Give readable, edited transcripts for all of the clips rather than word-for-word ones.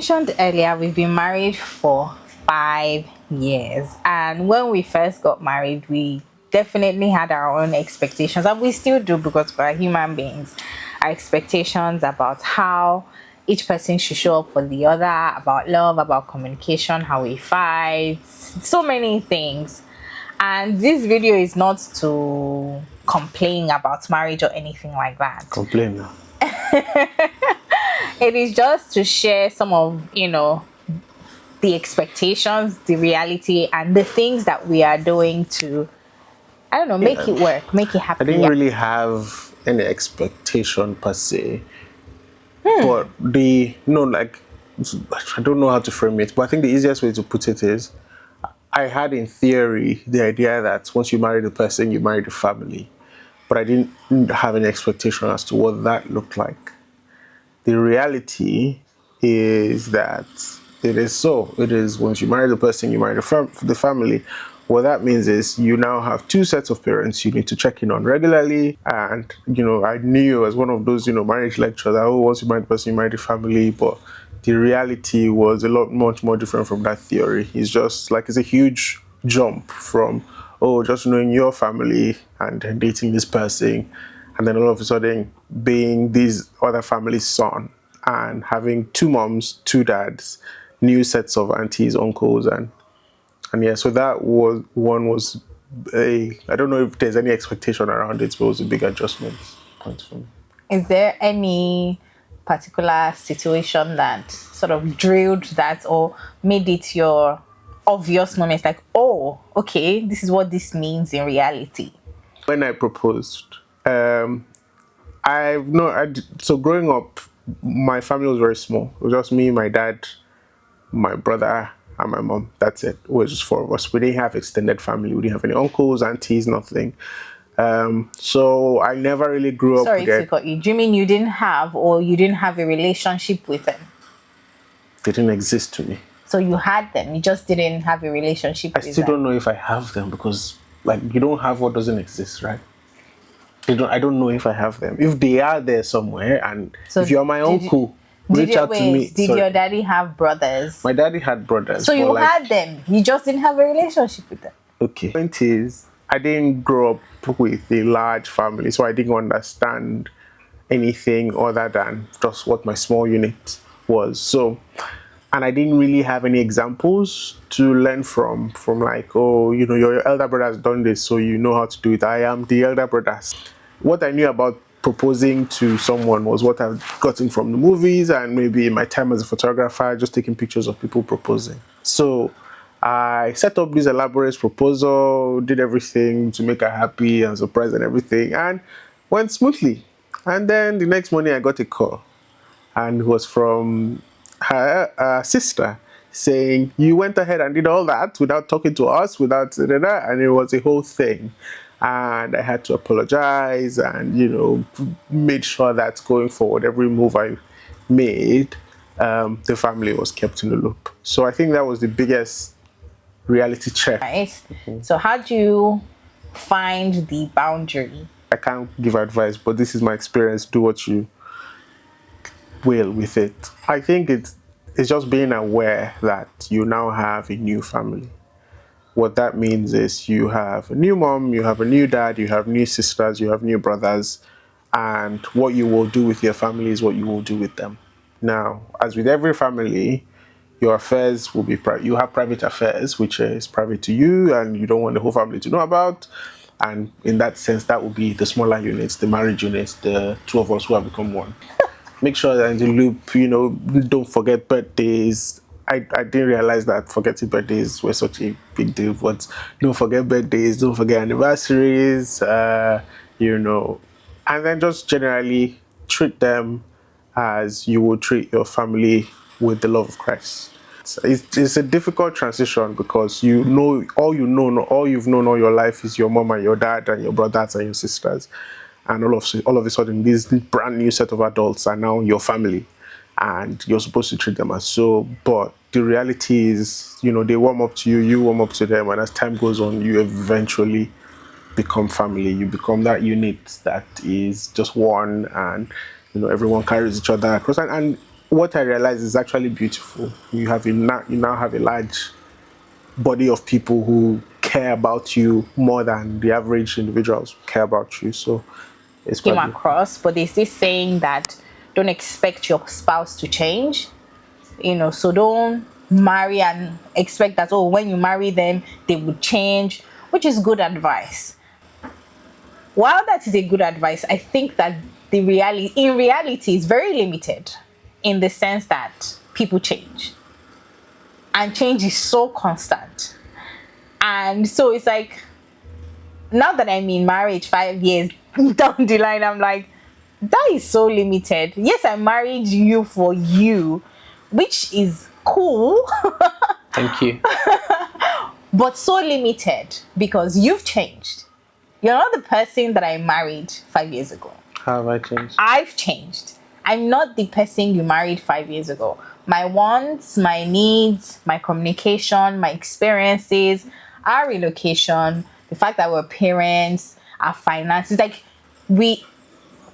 mentioned earlier, we've been married for 5 years, and when we first got married, we definitely had our own expectations, and we still do because we're human beings. Our expectations about how each person should show up for the other, about love, about communication, how we fight, so many things. And this video is not to complain about marriage or anything like that. Complain now. It is just to share some of, the expectations, the reality, and the things that we are doing to, I don't know, make it work, make it happen. I didn't really have any expectation per se, but like, I don't know how to frame it, but I think the easiest way to put it is, I had in theory the idea that once you marry the person, you marry the family, but I didn't have any expectation as to what that looked like. The reality is that it is so. It is once you marry the person, you marry the family. What that means is you now have two sets of parents you need to check in on regularly. And, I knew as one of those, marriage lecturers that, once you marry the person, you marry the family. But the reality was much more different from that theory. It's just like, it's a huge jump from, just knowing your family and dating this person, and then all of a sudden being this other family's son and having two moms, two dads, new sets of aunties, uncles, and yeah. So that was I don't know if there's any expectation around it, but it was a big adjustment point for me. Is there any particular situation that sort of drilled that or made it your obvious moment, like, oh, okay, this is what this means in reality? When I proposed, so growing up, my family was very small. It was just me, my dad, my brother, and my mom. That's it. It was just four of us. We didn't have extended family. We didn't have any uncles, aunties, nothing. So I never really grew up. Sorry to cut you. Do you mean you didn't have a relationship with them? They didn't exist to me. So you had them, you just didn't have a relationship with them. I still don't know if I have them, because like, you don't have what doesn't exist, right? I don't know if I have them. If they are there somewhere, and so if you're my uncle, reach out to me. Did your daddy have brothers? My daddy had brothers. So you had them, you just didn't have a relationship with them. Okay. The point is, I didn't grow up with a large family, so I didn't understand anything other than just what my small unit was. So, and I didn't really have any examples to learn from like, your elder brother has done this, so you know how to do it. I am the elder brother. What I knew about proposing to someone was what I've gotten from the movies, and maybe in my time as a photographer, just taking pictures of people proposing. So I set up this elaborate proposal, did everything to make her happy and surprised and everything, and went smoothly. And then the next morning I got a call, and it was from her sister saying, you went ahead and did all that without talking to us, and it was a whole thing. And I had to apologize and, made sure that going forward, every move I made, the family was kept in the loop. So I think that was the biggest reality check. Right. Mm-hmm. So how do you find the boundary? I can't give advice, but this is my experience. Do what you will with it. I think it's just being aware that you now have a new family. What that means is you have a new mom, you have a new dad, you have new sisters, you have new brothers, and what you will do with your family is what you will do with them. Now, as with every family, your affairs will be private. You have private affairs, which is private to you, and you don't want the whole family to know about. And in that sense, that will be the smaller units, the marriage units, the two of us who have become one. Make sure that in the loop, don't forget birthdays. I didn't realize that forgetting birthdays were such a big deal, but don't forget birthdays, don't forget anniversaries, and then just generally treat them as you would treat your family with the love of Christ. It's a difficult transition because all you've known all your life is your mom and your dad and your brothers and your sisters, and all of a sudden this brand new set of adults are now your family, and you're supposed to treat them as so. But the reality is, they warm up to you, you warm up to them, and as time goes on, you eventually become family. You become that unit that is just one, and everyone carries each other across. And what I realized is actually beautiful. You now have a large body of people who care about you more than the average individuals care about you. So it's Came quite beautiful. across, but there's this saying that don't expect your spouse to change. So don't marry and expect that, oh, when you marry them, they would change, which is good advice. While that is a good advice, I think that in reality is very limited in the sense that people change and change is so constant. And so it's like, now that I'm in marriage 5 years down the line, I'm like, that is so limited. Yes, I married you for you, which is cool, Thank you. but so limited because you've changed. You're not the person that I married 5 years ago. How have I changed? I've changed. I'm not the person you married 5 years ago. My wants, my needs, my communication, my experiences, our relocation, the fact that we're parents, our finances, like we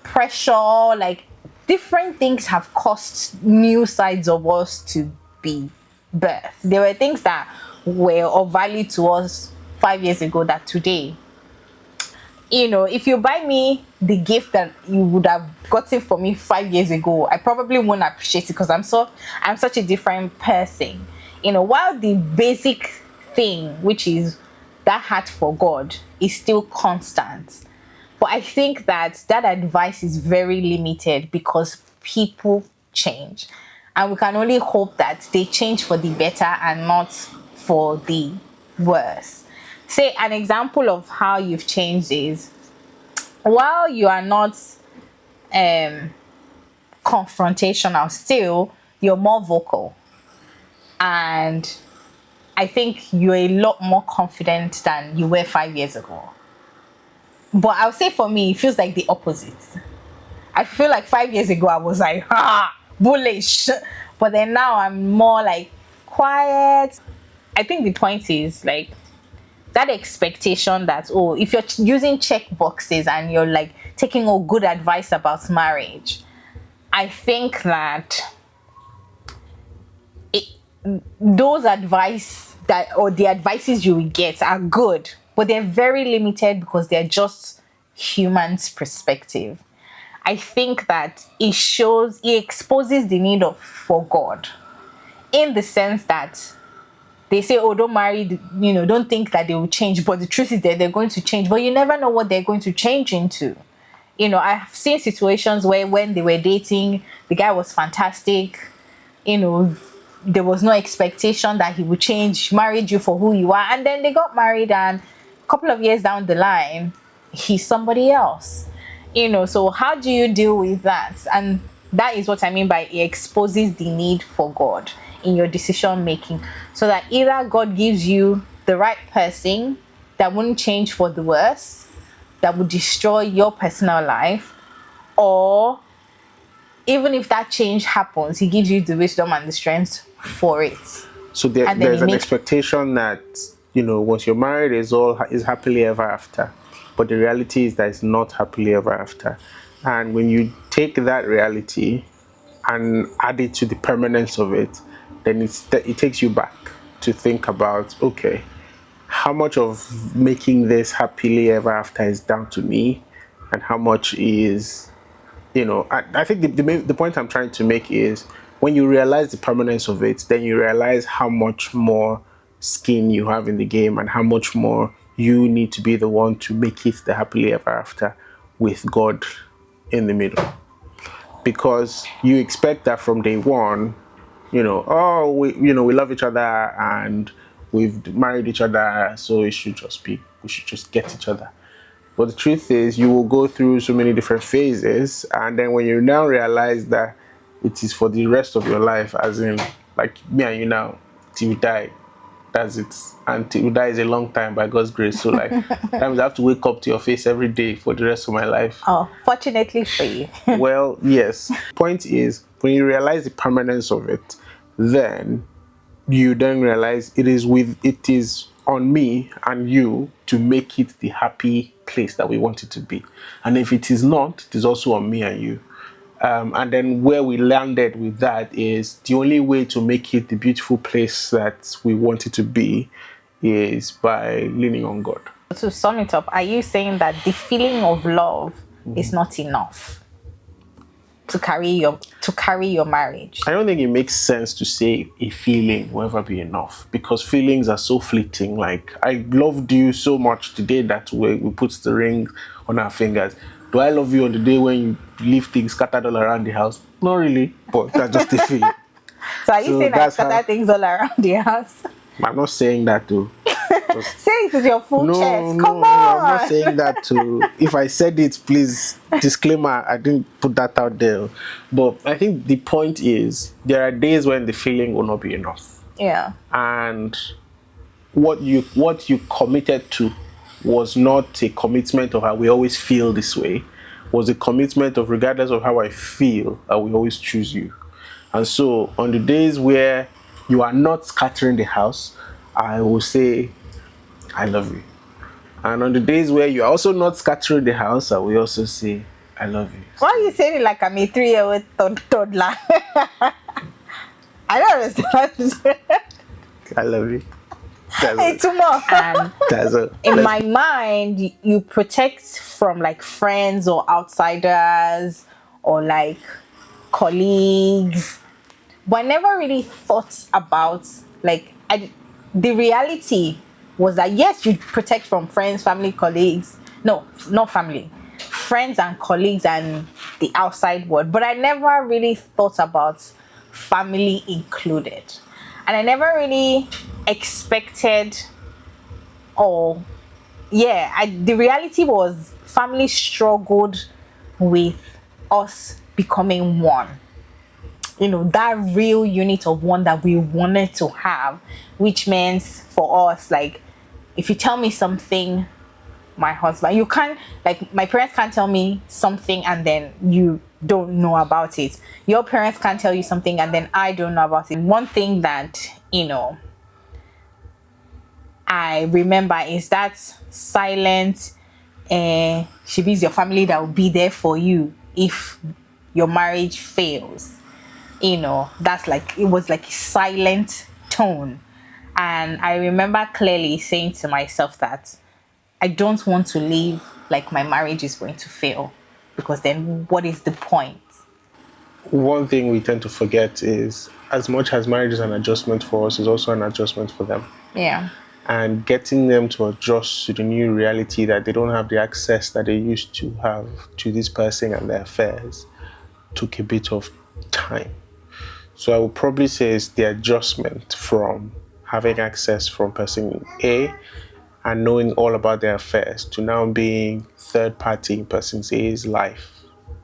pressure, like different things have caused new sides of us to be birthed. There were things that were of value to us 5 years ago that today, if you buy me the gift that you would have gotten for me 5 years ago, I probably won't appreciate it because I'm such a different person. While the basic thing, which is that heart for God, is still constant. But I think that advice is very limited because people change. And we can only hope that they change for the better and not for the worse. Say an example of how you've changed is while you are not um confrontational, still you're more vocal. And I think you're a lot more confident than you were 5 years ago. But I'll say for me, it feels like the opposite. I feel like 5 years ago I was like, bullish. But then now I'm more like quiet. I think the point is like that expectation that, oh, if you're using check boxes and you're like taking all good advice about marriage, I think that it, those advice that or the advices you will get are good, but they're very limited because they're just humans' perspective. I think that it exposes the need for God in the sense that they say, oh, don't marry, don't think that they will change. But the truth is that they're going to change. But you never know what they're going to change into. I've seen situations where when they were dating, the guy was fantastic. There was no expectation that he would change, married you for who you are. And then they got married, and a couple of years down the line, he's somebody else. So how do you deal with that? And that is what I mean by it exposes the need for God in your decision making, so that either God gives you the right person that wouldn't change for the worse, that would destroy your personal life, or even if that change happens, he gives you the wisdom and the strength for it. So And then there's an expectation that once you're married is happily ever after, but the reality is that it's not happily ever after. And when you take that reality and add it to the permanence of it, then it takes you back to think about, okay, how much of making this happily ever after is down to me, and how much is, I think the point I'm trying to make is when you realize the permanence of it, then you realize how much more skin you have in the game and how much more you need to be the one to make it the happily ever after with God in the middle. Because you expect that from day one, oh, we love each other and we've married each other, so we should just get each other. But the truth is, you will go through so many different phases, and then when you now realize that it is for the rest of your life, as in, like me and you now, till we die, that's it. And till we die is a long time by God's grace. So, like, sometimes I have to wake up to your face every day for the rest of my life. Oh, fortunately for you. Well, yes. Point is, when you realize the permanence of it, then you then realize it is on me and you to make it the happy place that we want it to be. And if it is not, it is also on me and you. And then where we landed with that is the only way to make it the beautiful place that we want it to be is by leaning on God. To sum it up, are you saying that the feeling of love is not enough to carry your marriage? I don't think it makes sense to say a feeling will ever be enough, because feelings are so fleeting. Like, I loved you so much today that we put the ring on our fingers. Do I love you on the day when you leave things scattered all around the house? Not really, but that's just a feeling. So are you So saying I that's scatter how. things all around the house? I'm not saying that though. Say it with your full No, chest. Come no, I'm not on. saying that to. If I said it, please disclaimer. I didn't put that out there. But I think the point is there are days when the feeling will not be enough, Yeah. and what you committed to was not a commitment of how we always feel this way. Was a commitment of, regardless of how I feel, I will always choose you. And so on the days where you are not scattering the house, I will say I love you. And on the days where you're also not scattering the house, I will also say, I love you. Why are you saying it like I'm a 3-year-old toddler? I don't understand. I love you. Hey, That's tomorrow. And that's a, in my mind, you protect from like friends or outsiders or like colleagues, but I never really thought about like the reality was that yes, you protect from friends, family, colleagues. No, not family, friends and colleagues and the outside world. But I never really thought about family included, and I never really expected. Or yeah, the reality was family struggled with us becoming one, that real unit of one that we wanted to have, which means for us, like, if you tell me something, my husband, you can't, like, my parents can't tell me something and then you don't know about it. Your parents can't tell you something and then I don't know about it. One thing that I remember is that silent, she means your family that will be there for you if your marriage fails. That's like, it was like a silent tone. And I remember clearly saying to myself that I don't want to live like my marriage is going to fail, because then what is the point? one thing we tend to forget is, as much as marriage is an adjustment for us, is also an adjustment for them. Yeah. And getting them to adjust to the new reality that they don't have the access that they used to have to this person and their affairs took a bit of time. So I would probably say it's the adjustment from having access from person A and knowing all about their affairs to now being third party in person A's life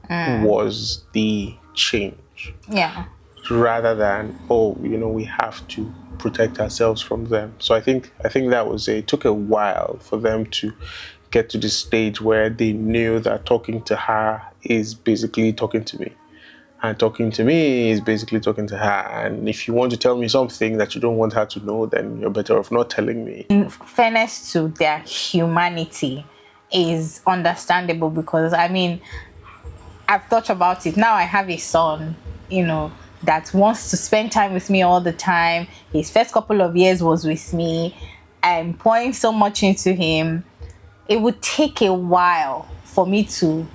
was the change, Yeah. rather than, oh, we have to protect ourselves from them. So I think that was it took a while for them to get to the stage where they knew that talking to her is basically talking to me, and talking to me is basically talking to her. And if you want to tell me something that you don't want her to know, then you're better off not telling me. In fairness to their humanity, is understandable, because I mean, I've thought about it. Now I have a son, that wants to spend time with me all the time. His first couple of years was with me. I'm pouring so much into him. It would take a while for me to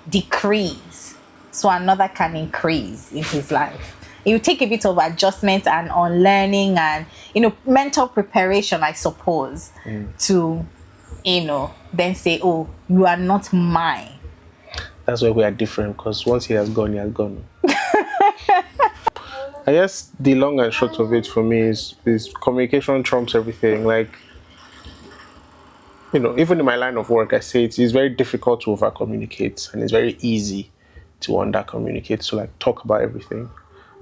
decrease so another can increase in his life. It would take a bit of adjustment and unlearning and, mental preparation, I suppose, to, then say, oh, you are not mine. That's why we are different, because once he has gone, he has gone. I guess the long and short of it for me is communication trumps everything. Like, even in my line of work, I say it's very difficult to over communicate, and it's very easy to under communicate. So, like, talk about everything.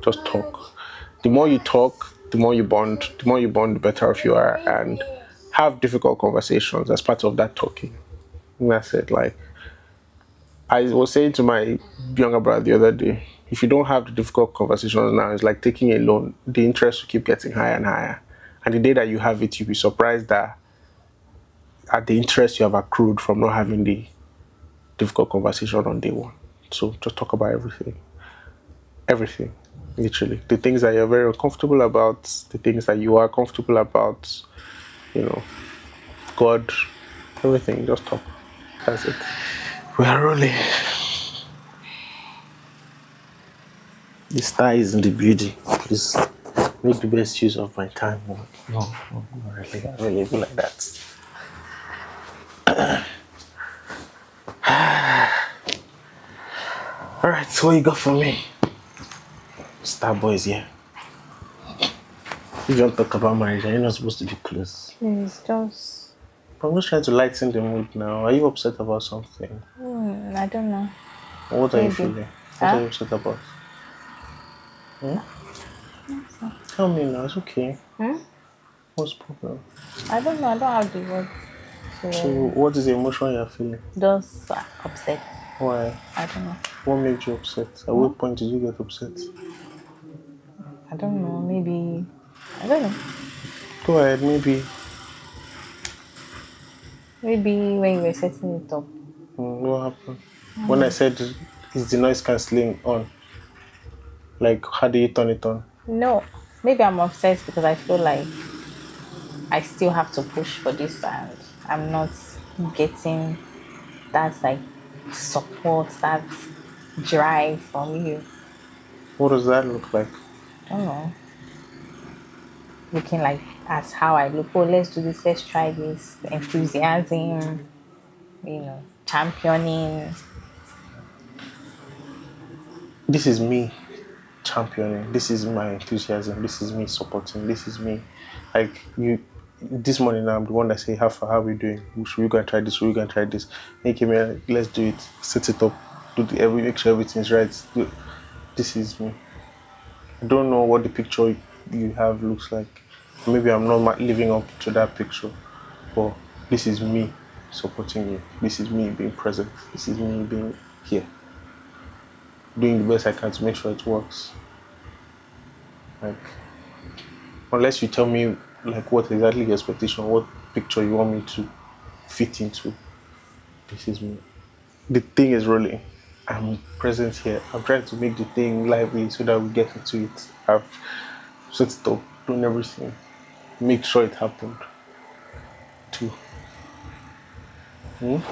Just talk. The more you talk, the more you bond. The more you bond, the better off you are. And have difficult conversations as part of that talking. And that's it. Like, I was saying to my younger brother the other day, if you don't have the difficult conversations now, it's like taking a loan. The interest will keep getting higher and higher. And the day that you have it, you'll be surprised that at the interest you have accrued from not having the difficult conversation on day one. So just talk about everything. everything, literally. The things that you're very uncomfortable about, the things that you are comfortable about, you know, God, everything. Just talk. That's it. We are rolling. The star is in the beauty. Please make the best use of my time. No, not really. I really feel like that. All right, so what you got for me? Starboy is here. If you don't talk about marriage, you're not supposed to be close. Please, just. I'm just trying to lighten the mood now. Are you upset about something? I don't know. What are you Maybe. feeling? What are Huh? you upset about? Hmm? Tell me now, it's okay. Hmm? What's the problem? I don't know. I don't have the words So, to what is the emotion you're feeling? just upset. Why? I don't know. What made you upset? At Hmm? what point did you get upset? I don't know. Maybe. I don't know. Go ahead, maybe. Maybe when you were setting it up. What happened? When I said, is the noise cancelling on? Like, how do you turn it on? No. Maybe I'm upset because I feel like I still have to push for this and I'm not getting that like support, that drive from you. What does that look like? I don't know. Looking like as how I look. Oh, let's do this, let's try this. Enthusiasm, championing. This is me championing. This is my enthusiasm. This is me supporting. This is me. Like, you. This morning, I'm the one that say, how are we doing? Should we go and try this? Should we go and try this? Hey, came here, let's do it. Set it up. Make sure everything's right. This is me. I don't know what the picture you have looks like. Maybe I'm not living up to that picture, but this is me supporting you. This is me being present. This is me being here, doing the best I can to make sure it works. Like, unless you tell me like what exactly your expectation, what picture you want me to fit into, this is me. The thing is rolling. I'm present here. I'm trying to make the thing lively so that we get into it. I've set it up, done everything, make sure it happened too. No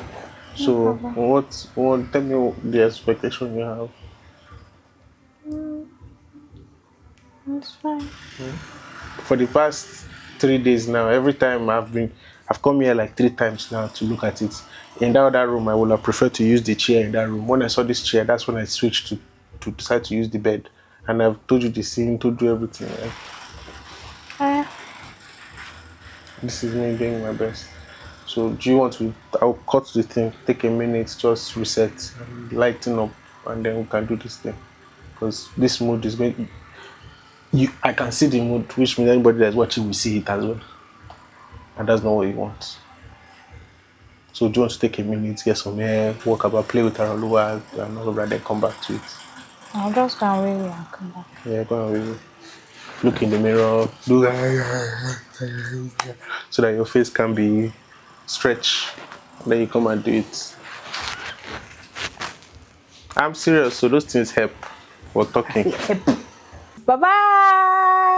So problem. what tell me the expectation you have. It's fine. For the past 3 days now, every time I've come here like 3 times now to look at it. In that other room, I would have preferred to use the chair in that room. When I saw this chair, that's when I switched to decide to use the bed. And I've told you the scene, told you everything. Right? Uh, This is me doing my best. So do you want to? I'll cut the thing, take a minute, just reset, lighten up, and then we can do this thing. Because this mood is going. I can see the mood, which means anybody that's watching will see it as well, and that's not what you want. So do you want to take a minute, get some air, walk about, play with Aralua, and all of that, then come back to it? I'll just go and wait and come back. Yeah, go and really look in the mirror, do so that your face can be stretched. Then you come and do it. I'm serious, so those things help. We're talking. Bye bye.